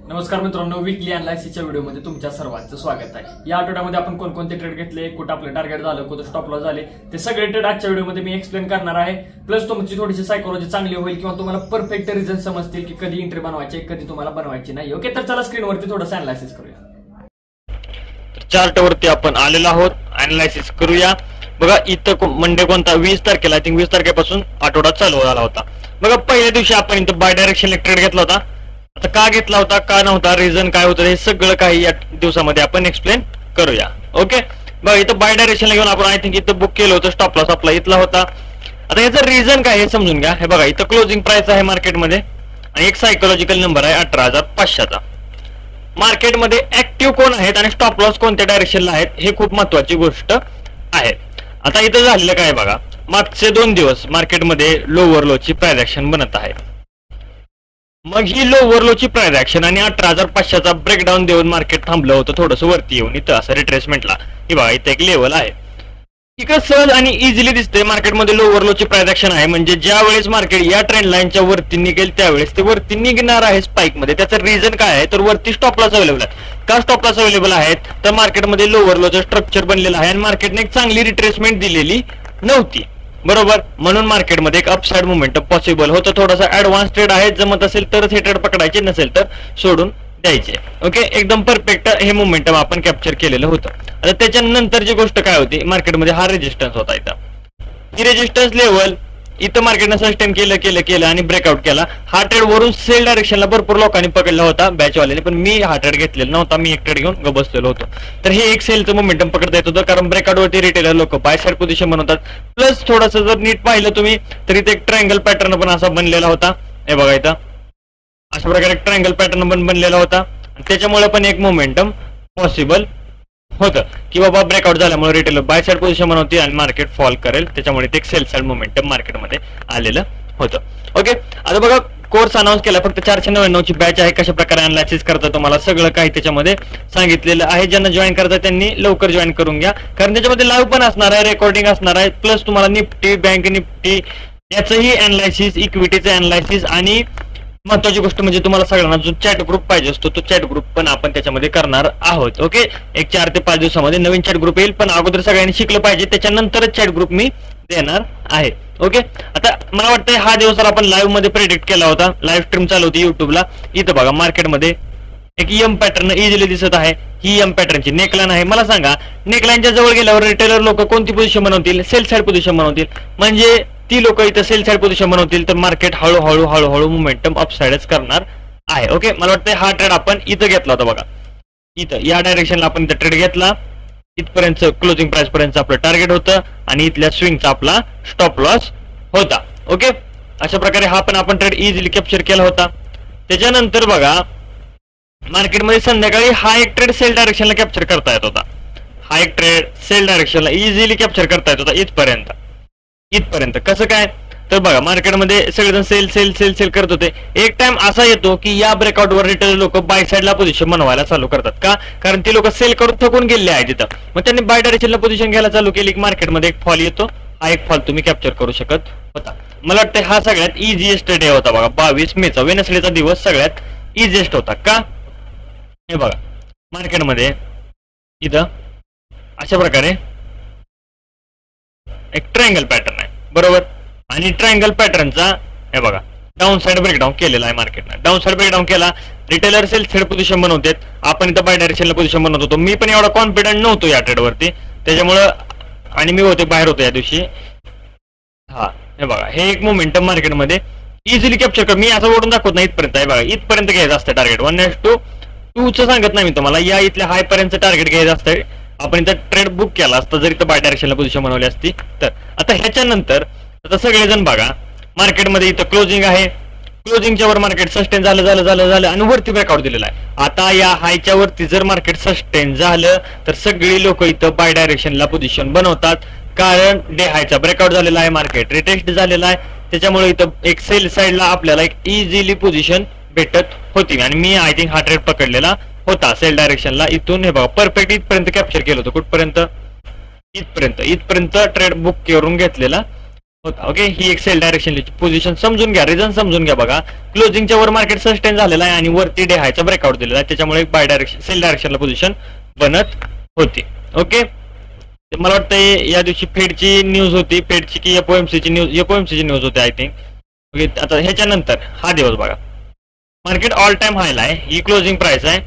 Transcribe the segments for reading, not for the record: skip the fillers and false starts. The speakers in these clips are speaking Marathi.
नमस्कार मित्रांनो, वीकली अनालिसिसच्या व्हिडिओमध्ये तुमच्या सर्वांचं स्वागत आहे। या आठवड्यामध्ये आपण कोणकोणते ट्रेड घेतले, कुठं आपलं टार्गेट झालं, कुठं स्टॉप लॉस झाले, ते सगळे ट्रेड आजच्या व्हिडिओमध्ये मी एक्सप्लेन करणार आहे। प्लस तुमची थोडीशी सायकोलॉजी चांगली होईल किंवा तुम्हाला परफेक्ट रिझन समजतील की कधी एंट्री बनवायची, कधी तुम्हाला बनवायची नाही। ओके, तर चला स्क्रीनवरती थोडंसं अनालिसिस करूया। चार्ट वरती आपण आलेलो आहोत, अनालिसिस करूया। बघा इथं मंडे कोणता 20 तारखेला, आय थिंक 20 तारखेपासून आठवडा चालू झाला होता। बघा पहिल्या दिवशी आपण इथं बाय डायरेक्शन ट्रेड घेतला होता। आता का घेतला होता, का नव्हता, रिझन काय होतं, हे सगळं काही या दिवसामध्ये आपण एक्सप्लेन करूया। ओके, बघा इथं बाय डायरेक्शनला घेऊन आपण आय थिंक इथं बुक केलं होतं, स्टॉप लॉस आपला इथला होता। आता याचं रिझन काय हे समजून घ्या। हे बघा इथं क्लोजिंग प्राइस आहे मार्केटमध्ये आणि एक सायकोलॉजिकल नंबर आहे 18,500चा। मार्केटमध्ये ऍक्टिव्ह कोण आहेत आणि स्टॉप लॉस कोणत्या डायरेक्शनला आहेत हे खूप महत्वाची गोष्ट आहे। आता इथं झालेलं काय बघा, मागचे 2 दिवस मार्केटमध्ये लोअर लोची प्राइस ऍक्शन बनत आहे। मग ही लोअर लोची प्राइस ऍक्शन आणि 18,500चा ब्रेकडाऊन देऊन मार्केट थांबलं होतं थोडंसं वरती येऊन इथं असं रिट्रेसमेंटला। ही बघा इथं एक लेवल आहे, इकडे सहज आणि इझिली दिसते मार्केटमध्ये लोअर लोची प्राइस ऍक्शन आहे। म्हणजे ज्या वेळेस मार्केट या ट्रेंड लाईनच्या वरती निघेल त्यावेळेस ते वरती निघणार आहे स्पाइक मध्ये। त्याचं रिझन काय आहे तर वरती स्टॉप लॉस अवेलेबल आहे। का स्टॉप लॉस अवेलेबल आहेत तर मार्केटमध्ये लोअर लोचं स्ट्रक्चर बनलेलं आहे आणि मार्केटने एक चांगली रिट्रेसमेंट दिलेली नव्हती, बरोबर। म्हणून मार्केटमध्ये एक अपसाइड मोमेंटम पॉसिबल होतं। थोडासा ऍडव्हान्स ट्रेड आहे, जमत असेल तरच हे ट्रेड पकडायचे, नसेल तर सोडून द्यायचे। ओके, एकदम परफेक्ट हे मोमेंटम आपण कॅप्चर केलेलं होतं। आता त्याच्यानंतरची गोष्ट काय होती, मार्केटमध्ये हा रेजिस्टन्स होता। इथं ही रेजिस्टन्स लेवल इथं मार्केटने सस्टेन केलं आणि ब्रेकआउट केला। हा ट्रेड वरून सेल डायरेक्शनला भरपूर लोकांनी पकडला होता बॅचवाल्याने, पण मी हा ट्रेड घेतलेला नव्हता, मी एक ट्रेड घेऊन बसलेलो होतो। तर हे एक सेलचं मोमेंटम पकडता येत होतं, कारण ब्रेकआउट वरती रिटेलर लोक बाय साइड पोझिशन बनवतात। प्लस थोडंसं जर नीट पाहिलं तुम्ही तर इथे एक ट्रायंगल पॅटर्न पण असा बनलेला होता। हे बघा इथं अशा प्रकारे एक ट्रायंगल पॅटर्न पण बनलेला होता, त्याच्यामुळे पण एक मोमेंटम पॉसिबल होतं की बाबा ब्रेकआउट झाल्यामुळे रिटेलर बाय साइड पोझिशन बनवते आणि मार्केट फॉल करेल, त्याच्यामुळे ते एक सेल साइड मोमेंटम मार्केटमध्ये आलेलं होतं। ओके, आता बघा कोर्स अनाउन्स केला, फक्त 499 ची बॅच आहे। कशा प्रकारे अनालिसिस करता तुम्हाला सगळं काही त्याच्यामध्ये सांगितलेलं आहे। ज्यांना जॉईन करता त्यांनी लवकर जॉईन करून घ्या, कारण त्याच्यामध्ये लाईव्ह पण असणार आहे, रेकॉर्डिंग असणार आहे, प्लस तुम्हाला निफ्टी, बँक निफ्टी याचंही अनालिसिस, इक्विटीचं अनालिसिस आणि महत्वाची गोष्ट म्हणजे तुम्हाला सगळ्यांना जो चॅट ग्रुप पाहिजे असतो तो चॅट ग्रुप पण आपण त्याच्यामध्ये करणार आहोत। ओके, एक 4 ते 5 दिवसामध्ये नवीन चॅट ग्रुप येईल, पण अगोदर सगळ्यांनी शिकलं पाहिजे, त्याच्यानंतरच चॅट ग्रुप मी देणार आहे। ओके, आता मला वाटतं हा दिवस आपण लाईव्ह मध्ये प्रेडिक्ट केला होता, लाईव्ह स्ट्रीम चालू होती युट्यूबला। इथं बघा मार्केटमध्ये एक एम पॅटर्न इझिली दिसत आहे। ही एम पॅटर्नची नेकलाईन आहे। मला सांगा नेकलाईनच्या जवळ गेल्यावर रिटेलर लोक कोणती पोझिशन बनवतील, सेल साइड पोझिशन बनवतील। म्हणजे ती लोक इथं सेल साइड पोझिशन बनवतील तर मार्केट हळूहळू मोमेंटम अपसाइडच करणार आहे। ओके, मला वाटतं हा ट्रेड आपण इथं घेतला होता बघा, इथं या डायरेक्शनला आपण इथं ट्रेड घेतला। इथपर्यंत क्लोजिंग प्राइस पर्यंत आपलं टार्गेट होतं आणि इथल्या स्विंगचा आपला स्टॉप लॉस होता। ओके, अशा प्रकारे हा पण आपण ट्रेड इझिली कॅप्चर केला होता। त्याच्यानंतर बघा मार्केटमध्ये संध्याकाळी हा एक ट्रेड सेल डायरेक्शनला कॅप्चर करता येत होता। हा एक ट्रेड सेल डायरेक्शनला इझिली कॅप्चर करता येत होता इथपर्यंत। कसं काय तर बघा मार्केटमध्ये सगळेजण सेल सेल सेल सेल करत होते। एक टाइम असा येतो की या ब्रेकआउटवर रिटेलर लोक बाय साइडला पोझिशन बनवायला चालू करतात। का, कारण ती लोक सेल करून थकून गेले आहेत तिथं, मग त्यांनी बाय डायरेक्शनला पोझिशन घ्यायला चालू केली की मार्केटमध्ये एक फॉल येतो। हा एक फॉल तुम्ही कॅप्चर करू शकत होता। मला वाटतं हा सगळ्यात इझिएस्ट डे होता बघा, 22 मेचा वेनसडेचा दिवस सगळ्यात इझिएस्ट होता। का, हे बघा मार्केटमध्ये इथं अशा प्रकारे एक ट्रायंगल पॅटर्न आहे, बरोबर। आणि ट्रायंगल पॅटर्नचा हे बघा डाऊन साइड ब्रेकडाऊन केलेला आहे मार्केटने। डाऊन साइड ब्रेकडाऊन केला, रिटेलर सेल साइड पोझिशन बनवतात, आपण इथं बाय डायरेक्शनला पोझिशन बनवत होतो। मी पण एवढा कॉन्फिडंट नव्हतो या ट्रेडवरती, त्याच्यामुळं आणि मी होते बाहेर होतो या दिवशी। हा हे बघा हे एक मोमेंटम मार्केटमध्ये इझिली कॅप्चर कर, मी असं ओढून दाखवत नाही इथपर्यंत आहे बघा, इथपर्यंत घ्यायचं असतं टार्गेट। 1:2 सांगत नाही मी तुम्हाला, या इथल्या हाय पर्यंत टार्गेट घ्यायचं असतं। आपण इथं ट्रेड बुक केला असता जर इथं बाय डायरेक्शनला पोझिशन बनवली असती तर। आता ह्याच्यानंतर आता सगळेजण बघा मार्केटमध्ये इथं क्लोजिंग आहे, क्लोजिंगच्या वर मार्केट सस्टेन झालं आणि वरती ब्रेकआउट दिलेला आहे। आता या हायच्या वरती जर मार्केट सस्टेन झालं तर सगळी लोक इथं बाय डायरेक्शनला पोझिशन बनवतात, कारण डे हायचा ब्रेकआउट झालेला आहे, मार्केट रिटेस्ट झालेला आहे, त्याच्यामुळे इथं एक सेल साइडला आपल्याला एक इझिली पोझिशन भेटत होती। आणि मी आय थिंक हा ट्रेड पकडलेला होता सेल डायरेक्शनला। इथून हे बघा परफेक्ट इथपर्यंत कॅप्चर केलं होतं, कुठपर्यंत इथपर्यंत ट्रेड बुक करून घेतलेला होता. ओके, ही एक सेल डायरेक्शनची पोझिशन समजून घ्या, रिझन समजून घ्या. बघा क्लोजिंगच्या वर मार्केट सस्टेन झालेला आहे आणि वरती डे हायचा ब्रेकआउट दिलेला आहे, त्याच्यामुळे बाय डायरेक्शन सेल डायरेक्शनला पोझिशन बनत होती. ओके, मला वाटतं या दिवशी फेडची न्यूज होती, फेडची की एफओएमसीची न्यूज होती आय थिंक. ओके, आता ह्याच्यानंतर हा दिवस बघा, मार्केट ऑल टाइम हायला आहे, ही क्लोजिंग प्राइस आहे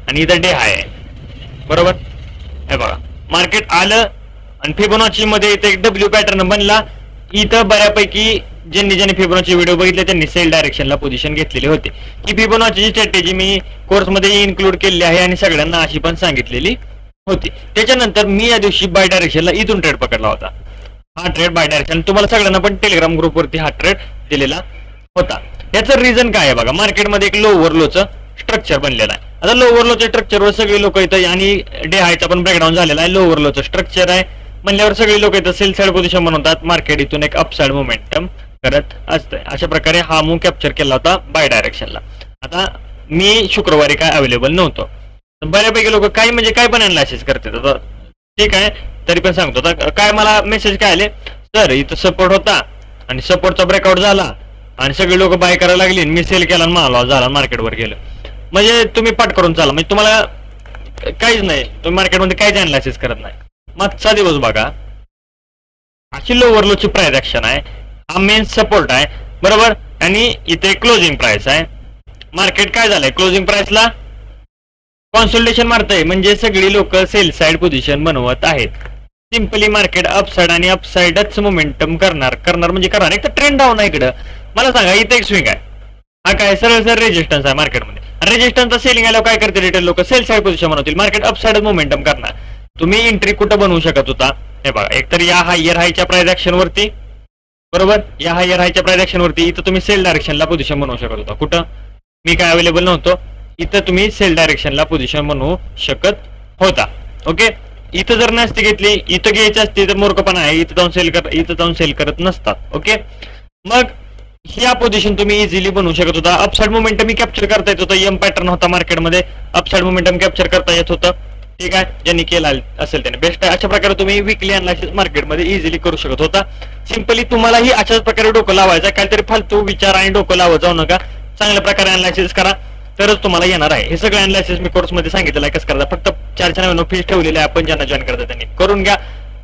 आणि इथं डे हाय आहे. बरोबर, हे बघा मार्केट आलं आणि फिबोनाची मध्ये इथे एक डब्ल्यू पॅटर्न बनला. इथं बऱ्यापैकी ज्यांनी फिबोनाची व्हिडिओ बघितले त्यांनी सेल डायरेक्शनला पोझिशन घेतलेली होती. ही फिबोनाची स्ट्रॅटेजी मी कोर्समध्ये इन्क्लूड केलेली आहे आणि सगळ्यांना अशी पण सांगितलेली होती. त्याच्यानंतर मी या दिवशी बाय डायरेक्शनला इथून ट्रेड पकडला होता. हा ट्रेड बाय डायरेक्शन तुम्हाला सगळ्यांना पण टेलिग्राम ग्रुपवरती हा ट्रेड दिलेला होता. याचं रिझन काय आहे बघा, मार्केटमध्ये एक लो ओव्हरलोचं स्ट्रक्चर बनलेलं आहे. आता लो ओव्हरलोच्या स्ट्रक्चरवर सगळे लोक इथं आणि डे हायचा पण ब्रेकडाऊन झालेला आहे. लो ओव्हरलोचं स्ट्रक्चर आहे म्हणल्यावर सगळे लोक इथं सेल साइड पोझिशन बनवतात, मार्केट इथून एक अपसाइड मोमेंटम करत असतंय. अशा प्रकारे हा मूव कॅप्चर केला होता बाय डायरेक्शनला. आता मी शुक्रवारी काय अवेलेबल नव्हतो, बऱ्यापैकी लोक काही म्हणजे काय पण अनालिसिस करतात. आता ठीक आहे, तरी पण सांगतो. आता काय मला मेसेज काय आले, सर इथं सपोर्ट होता आणि सपोर्टचा ब्रेकआउट झाला आणि सगळे लोक बाय करायला लागली, मी सेल केला आणि मला झाला मार्केटवर गेलं. म्हणजे तुम्ही पाठ करून चाला, म्हणजे तुम्हाला काहीच नाही, तुम्ही मार्केटमध्ये काहीच अनालिसिस करत नाही. मागचा दिवस बघा, अशी लो ओव्हरलोची प्राइस ऍक्शन आहे, हा मेन सपोर्ट आहे बरोबर, आणि इथे क्लोजिंग प्राइस आहे. मार्केट काय झालंय, क्लोजिंग प्राइसला कॉन्सोलिडेशन मारतंय, म्हणजे सगळी लोक सेल साइड पोझिशन बनवत आहेत. सिंपली मार्केट अपसाइड आणि अपसाइडच मोमेंटम करणार म्हणजे करणार. एक तर ट्रेंड डाऊन आहे इकडं. मला सांगा इथे एक स्विंग आहे, हा काय सरळ रेजिस्टन्स आहे मार्केटमध्ये. रेजिस्टन्सचा सेलिंग आल्यावर काय करते, रिटेल लोक सेल साइड पोझिशन बनवतील, मार्केट अपसाइड मोमेंटम करणार. तुम्ही एंट्री कुठं बनवू शकत होता, हे बघा, एकतर या हायर हायच्या प्राइस ऍक्शन वरती बरोबर, या हायर हायच्या प्राइस ऍक्शन वरती इथं तुम्ही सेल डायरेक्शनला पोझिशन बनवू शकत होता. कुठं, मी काय अवेलेबल नव्हतो, इथं तुम्ही सेल डायरेक्शनला पोझिशन बनवू शकत होता. ओके, इथं जर नसती घेतली, इथं घ्यायची असती तर मूर्खपणा आहे, इथं जाऊन सेल करत नसतात. ओके, मग ह्या पोझिशन तुम्ही इझिली बनवू शकत होता. अपसाइड मोमेंटम कॅप्चर करता येत होतं, एम पॅटर्न होता मार्केटमध्ये, अपसाइड मोमेंटम कॅप्चर करता येत होतं. ठीक आहे, ज्यांनी केला असेल त्याने बेस्ट आहे. अशा प्रकारे तुम्ही विकली अनालिसिस मार्केटमध्ये इझिली करू शकत होता. सिंपली तुम्हालाही अशाच प्रकारे डोकं लावायचं, काहीतरी फालतू विचार आणि डोकं लावत जाऊ नका. चांगल्या प्रकारे अनालिसिस करा, तरच तुम्हाला येणार आहे. हे सगळं अनालिसिस मी कोर्समध्ये सांगितलेलं आहे कसं करायचं. फक्त 499 फीज ठेवलेली आहे, आपण ज्यांना जॉईन करता त्यांनी करून घ्या.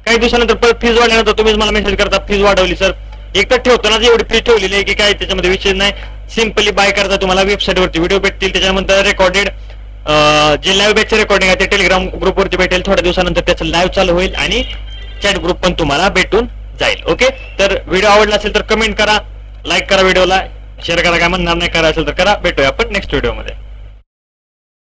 काही दिवसानंतर परत फीज वाढल्यानंतर तुम्हीच मला मेसेज करता फीज वाढवली सर. एक तर ठेवतानाच एवढी फीज ठेवलेली आहे की काय त्याच्यामध्ये विषय नाही. सिंपली बाय करता तुम्हाला वेबसाईटवरती व्हिडिओ भेटतील, त्याच्यानंतर रेकॉर्डेड जे लाईव्ह बॅचचे रेकॉर्डिंग आहे ते टेलिग्राम ग्रुपवरती भेटेल. थोड्या दिवसानंतर त्याचं लाईव्ह चालू होईल आणि चॅट ग्रुप पण तुम्हाला भेटून जाईल. ओके, तर व्हिडिओ आवडला असेल तर कमेंट करा, लाईक करा, व्हिडिओला शेअर करा, काय म्हणणार नाही, करा असेल तर करा. भेटूया आपण नेक्स्ट व्हिडिओमध्ये.